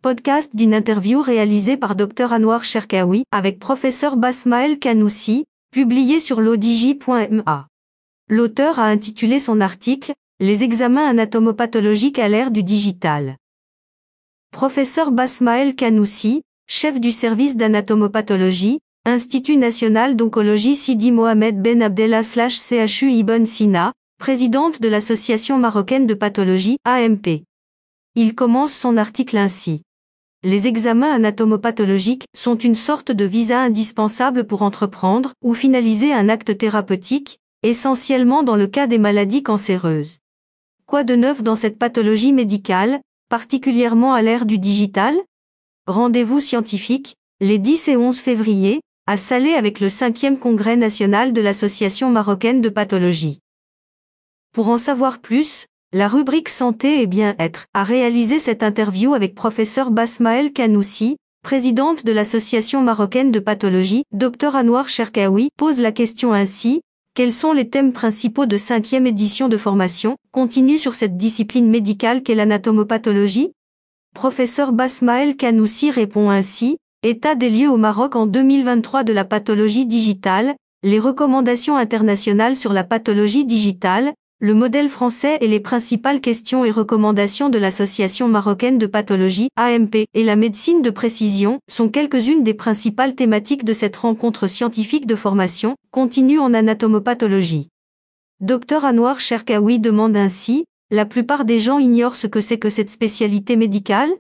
podcast d'une interview réalisée par Dr Anouar Cherkaoui avec Professeur Basmael Kanoussi, publié sur l'odj.ma. L'auteur a intitulé son article « Les examens anatomopathologiques à l'ère du digital ». Professeur Basmael Kanoussi, chef du service d'anatomopathologie, Institut national d'oncologie Sidi Mohamed Ben Abdellah /CHU Ibn Sina, présidente de l'Association marocaine de pathologie, AMP. Il commence son article ainsi. Les examens anatomopathologiques sont une sorte de visa indispensable pour entreprendre ou finaliser un acte thérapeutique, essentiellement dans le cas des maladies cancéreuses. Quoi de neuf dans cette pathologie médicale, particulièrement à l'ère du digital? Rendez-vous scientifique, les 10 et 11 février, à Salé avec le 5e congrès national de l'Association marocaine de pathologie. Pour en savoir plus, la rubrique Santé et bien-être a réalisé cette interview avec Professeur Basmael Kanoussi, présidente de l'Association marocaine de pathologie. Dr Anouar Cherkaoui pose la question ainsi, quels sont les thèmes principaux de 5e édition de formation continue sur cette discipline médicale qu'est l'anatomopathologie? Professeur Basmael Kanoussi répond ainsi, état des lieux au Maroc en 2023 de la pathologie digitale, les recommandations internationales sur la pathologie digitale, le modèle français et les principales questions et recommandations de l'Association marocaine de pathologie, AMP, et la médecine de précision, sont quelques-unes des principales thématiques de cette rencontre scientifique de formation, continue en anatomopathologie. Dr Anouar Cherkaoui demande ainsi, la plupart des gens ignorent ce que c'est que cette spécialité médicale?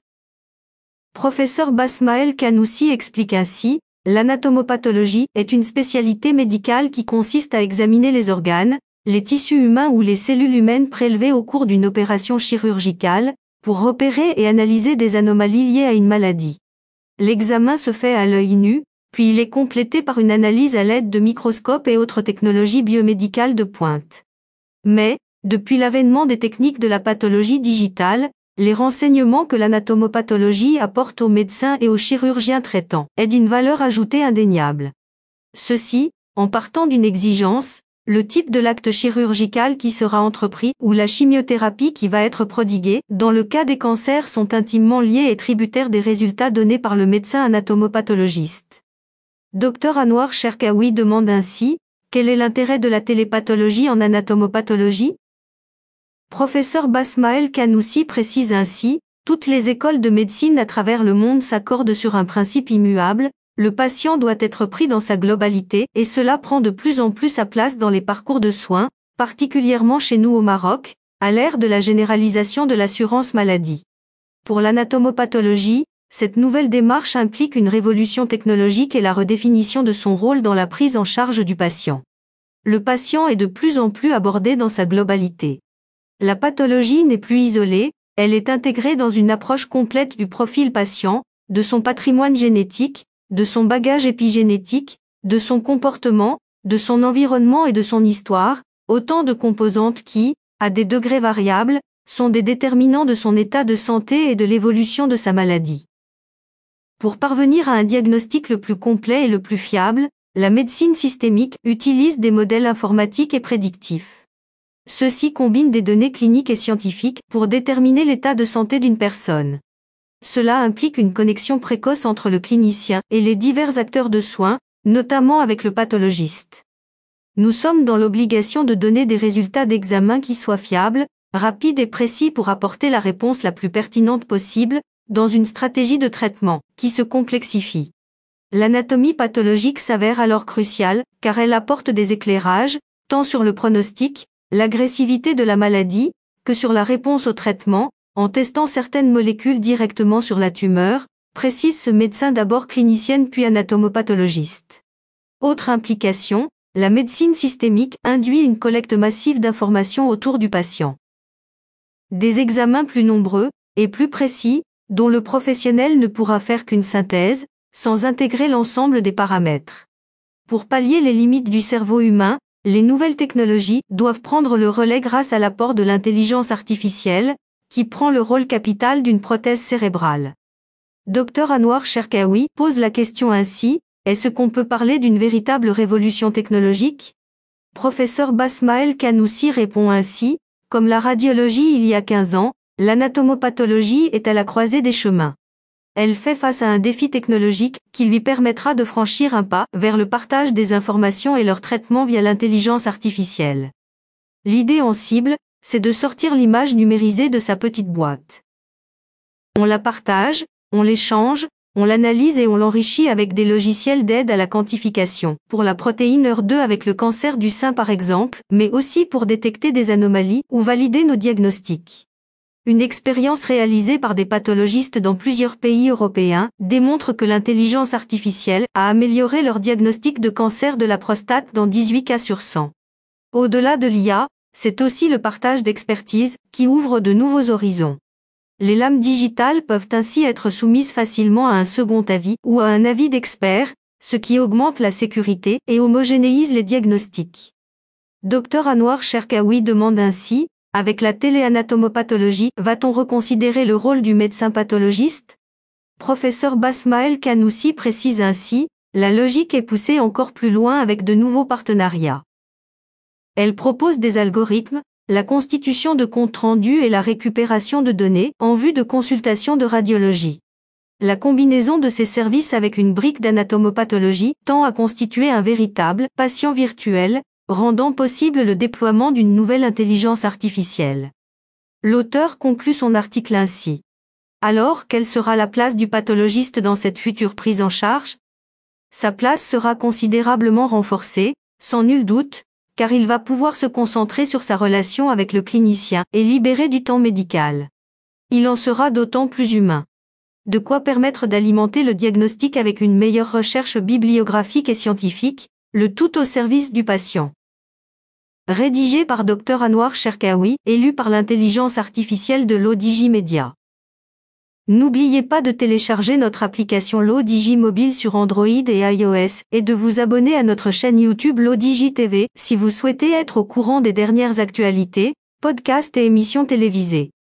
Professeur Basmael Kanoussi explique ainsi, l'anatomopathologie est une spécialité médicale qui consiste à examiner les organes, les tissus humains ou les cellules humaines prélevées au cours d'une opération chirurgicale, pour repérer et analyser des anomalies liées à une maladie. L'examen se fait à l'œil nu, puis il est complété par une analyse à l'aide de microscopes et autres technologies biomédicales de pointe. Mais, depuis l'avènement des techniques de la pathologie digitale, les renseignements que l'anatomopathologie apporte aux médecins et aux chirurgiens traitants est d'une valeur ajoutée indéniable. Ceci, en partant d'une exigence, le type de l'acte chirurgical qui sera entrepris ou la chimiothérapie qui va être prodiguée, dans le cas des cancers sont intimement liés et tributaires des résultats donnés par le médecin anatomopathologiste. Dr Anouar Cherkaoui demande ainsi, quel est l'intérêt de la télépathologie en anatomopathologie? Professeur Basmael Kanoussi précise ainsi, toutes les écoles de médecine à travers le monde s'accordent sur un principe immuable, le patient doit être pris dans sa globalité et cela prend de plus en plus sa place dans les parcours de soins, particulièrement chez nous au Maroc, à l'ère de la généralisation de l'assurance maladie. Pour l'anatomopathologie, cette nouvelle démarche implique une révolution technologique et la redéfinition de son rôle dans la prise en charge du patient. Le patient est de plus en plus abordé dans sa globalité. La pathologie n'est plus isolée, elle est intégrée dans une approche complète du profil patient, de son patrimoine génétique, de son bagage épigénétique, de son comportement, de son environnement et de son histoire, autant de composantes qui, à des degrés variables, sont des déterminants de son état de santé et de l'évolution de sa maladie. Pour parvenir à un diagnostic le plus complet et le plus fiable, la médecine systémique utilise des modèles informatiques et prédictifs. Ceux-ci combinent des données cliniques et scientifiques pour déterminer l'état de santé d'une personne. Cela implique une connexion précoce entre le clinicien et les divers acteurs de soins, notamment avec le pathologiste. Nous sommes dans l'obligation de donner des résultats d'examen qui soient fiables, rapides et précis pour apporter la réponse la plus pertinente possible, dans une stratégie de traitement qui se complexifie. L'anatomie pathologique s'avère alors cruciale, car elle apporte des éclairages, tant sur le pronostic, l'agressivité de la maladie, que sur la réponse au traitement, en testant certaines molécules directement sur la tumeur, précise ce médecin d'abord clinicienne puis anatomopathologiste. Autre implication, la médecine systémique induit une collecte massive d'informations autour du patient. Des examens plus nombreux et plus précis, dont le professionnel ne pourra faire qu'une synthèse, sans intégrer l'ensemble des paramètres. Pour pallier les limites du cerveau humain, les nouvelles technologies doivent prendre le relais grâce à l'apport de l'intelligence artificielle, qui prend le rôle capital d'une prothèse cérébrale. Dr Anouar Cherkaoui pose la question ainsi, est-ce qu'on peut parler d'une véritable révolution technologique? Professeur Basmael Kanoussi répond ainsi, comme la radiologie il y a 15 ans, l'anatomopathologie est à la croisée des chemins. elle fait face à un défi technologique qui lui permettra de franchir un pas vers le partage des informations et leur traitement via l'intelligence artificielle. L'idée en cible, c'est de sortir l'image numérisée de sa petite boîte. On la partage, on l'échange, on l'analyse et on l'enrichit avec des logiciels d'aide à la quantification, pour la protéine HER2 avec le cancer du sein par exemple, mais aussi pour détecter des anomalies ou valider nos diagnostics. Une expérience réalisée par des pathologistes dans plusieurs pays européens démontre que l'intelligence artificielle a amélioré leur diagnostic de cancer de la prostate dans 18 cas sur 100. Au-delà de l'IA, c'est aussi le partage d'expertise qui ouvre de nouveaux horizons. Les lames digitales peuvent ainsi être soumises facilement à un second avis ou à un avis d'expert, ce qui augmente la sécurité et homogénéise les diagnostics. Dr Anouar Cherkaoui demande ainsi, avec la téléanatomopathologie, va-t-on reconsidérer le rôle du médecin pathologiste? Professeur Basmael Kanoussi précise ainsi, la logique est poussée encore plus loin avec de nouveaux partenariats. Elle propose des algorithmes, la constitution de comptes rendus et la récupération de données en vue de consultation de radiologie. La combinaison de ces services avec une brique d'anatomopathologie tend à constituer un véritable patient virtuel, rendant possible le déploiement d'une nouvelle intelligence artificielle. L'auteur conclut son article ainsi. Alors, quelle sera la place du pathologiste dans cette future prise en charge? Sa place sera considérablement renforcée, sans nul doute, car il va pouvoir se concentrer sur sa relation avec le clinicien et libérer du temps médical. Il en sera d'autant plus humain. De quoi permettre d'alimenter le diagnostic avec une meilleure recherche bibliographique et scientifique, le tout au service du patient. Rédigé par Dr Anouar Cherkaoui et lu par l'intelligence artificielle de l'ODJ Media. N'oubliez pas de télécharger notre application l'ODJ mobile sur Android et iOS et de vous abonner à notre chaîne YouTube l'ODJ TV si vous souhaitez être au courant des dernières actualités, podcasts et émissions télévisées.